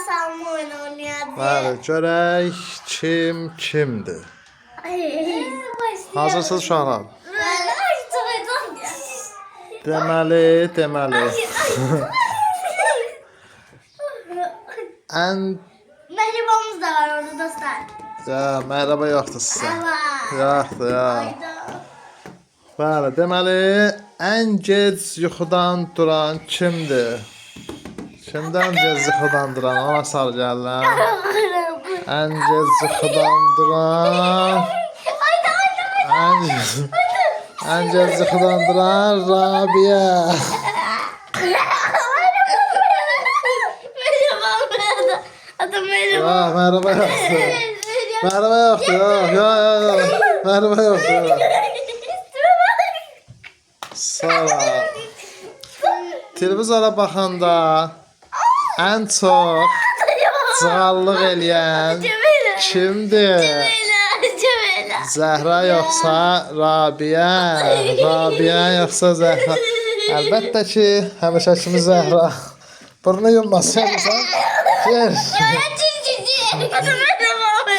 salma oyunu oynayacağız. Bəli, görək kimdir? Hazırsınız uşaqlar? Deməli. Ən Mehribamız da var orada dostlar. ya merhaba yoxdur sizə. Evet. Yoxdur ya. Hayda. Bəli, deməli ən gec yuxudan duran kimdir? Kimdən gec yuxudan duran? Ona sal gəlirəm. Ən gec yuxudan duran. Ən gec yuxudan duran Rabia. Adım merhaba. Ya merhaba yoxdur. Merhaba yoxdur. Yok. Merhaba yoxdur. Sonra televizora baxanda ən çox cığallıq eləyən kimdir? Zəhra yoxsa Rabia? Rabia yoxsa Zəhra? Əlbəttə ki, həmişə kimi Zəhra. Burnu yummasın sən. Gel. Adım merhaba.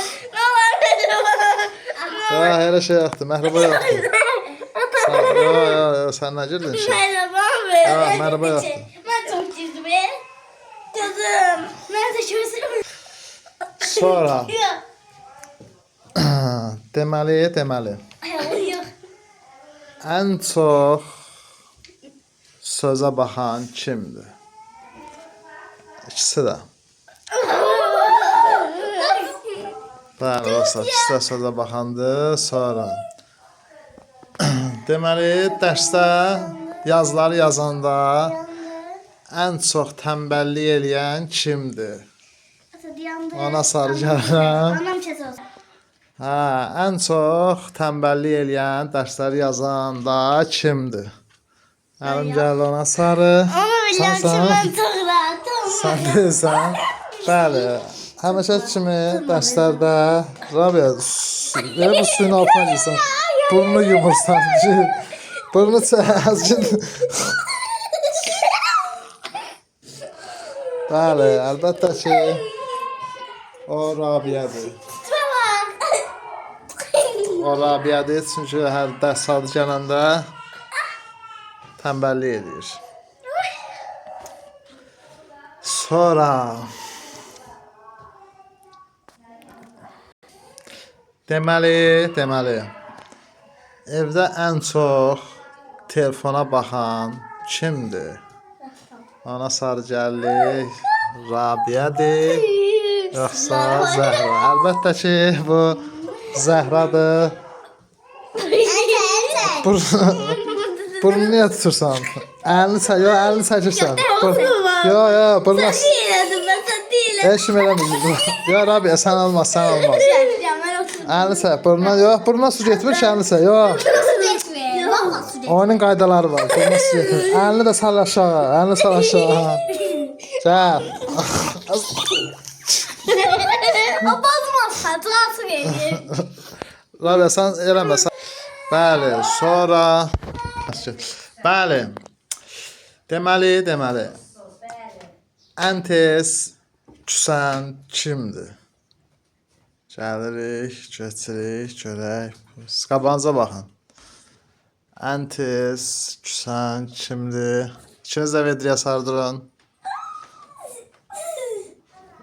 Ya, elə şey yoxdur. Məhrəba yoxdur. Yo, sən nə girdin şey? Merhaba. Ya, merhaba yoxdur. Ben çok çizdim be. Kızım. Ben de şöyle seviyorum. Sonra deməli Yok. ən çox sözə baxan kimdir? İkisi də. Bəli, dostlar, ikisi də sözə baxandır. Sonra deməli dərsdə yazıları yazanda ən çox tənbəllik eləyən kimdir? Ona sarı gəlirəm. Anam kes olsun. Hə, ən çox tənbəllik eləyən dərsləri yazanda kimdir? Əlim gəl ona sarı. Onu biliyorum ki ben çok rahatım. Sən deyirsən. Bəli. Həmişə kimi dərslərdə Rabia, bu suyun altına girsən, burnunu yumursan ki, burnu çəkəcək. Bəli, əlbəttə ki, o Rabiadır. O Rabiadır, çünki hər dərs adı gələndə tənbəllik edir. Sonra deməli evdə ən çox telefona baxan kimdir? Ona sarı gəlirik. Rabiadır, yoxsa Zəhra? Əlbəttə ki, bu Zəhradır. Burnu niyə tutursan? Əlini çəkirsən. Yo, burnu... Değilim ben sen değilim. Heç kim eləmir. Yo, Rabia, sən olmaz. Ben Əlini çək, burnuna su getmir ki, əlini çək. Yo, oyunun qaydaları var, burnuna su getmir. Əlini də sal aşağı, Gəl. O bozmaz. Hatırası gelir. Rabia, sən eləməsən. Bəli, sonra... Bəli. Deməli. Ən tez küsən kimdir? Gəlirik, keçirik, görək. Qabağınıza baxın. Ən tez küsən kimdir? İkiniz də vedriyə sardırın.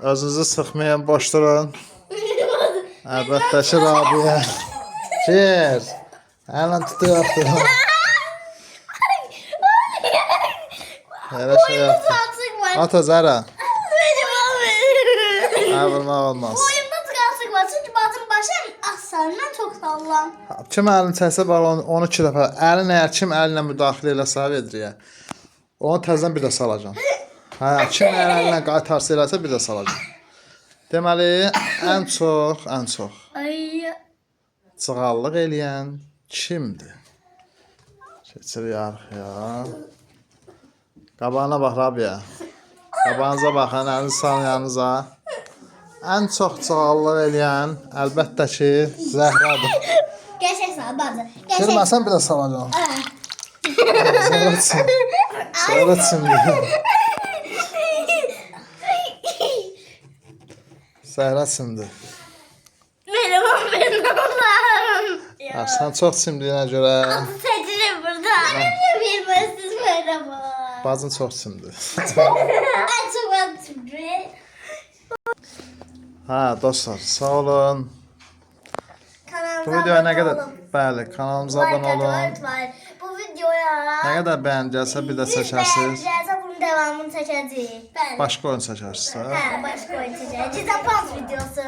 Özünüzü sıxmayın, boş durun. Əlbəttə ki, Rabia. Gir. Ələn tutuyordur. Elə şey yoxdur. Ata Zara. Vurmaq olmaz. Boyumda tıqasık var çünkü batın başım aslanından çok sallam. Kim əlini çəksə var onu 2 dəfə. Əlin əgər kim əlinlə müdaxilə eləsə vedriyə. Onu təzədən bir də salacam. Hə, kim əlinlə qaytarsa eləsə bir də salacam. Deməli, ən çox Ay. cığallıq eləyən kimdir? Keçirik arxaya. Qabağına bax, Rabia. Qabağınıza baxın, əlinizi salın yanınıza. Ən çox cığallıq eləyən əlbəttə ki, Zəhradır. Gerçek sağ bazı. Girməsən bir də salacam. Sonra şimdi. Zəhra simdi. Merhaba benim Allah'ım. Ya. Sən çox simdiyinə görə Adı seçilir burada. Benim bilmezsiniz merhaba. bacın çox simdi. Ay çok atım be. Ha dostlar, sağ olun. Bu videoya nə qədər bəli, kanalımıza abunə olun. Bu videoya Nə qədər bəyən gəlsə bir də çəkərsiniz. beğeneceğiz. Bunun devamını çekeceğiz. Ben. Başqa oyun çəkərsinizsə. Ha, başka oyun çekeceğiz. Cidden pas videosu.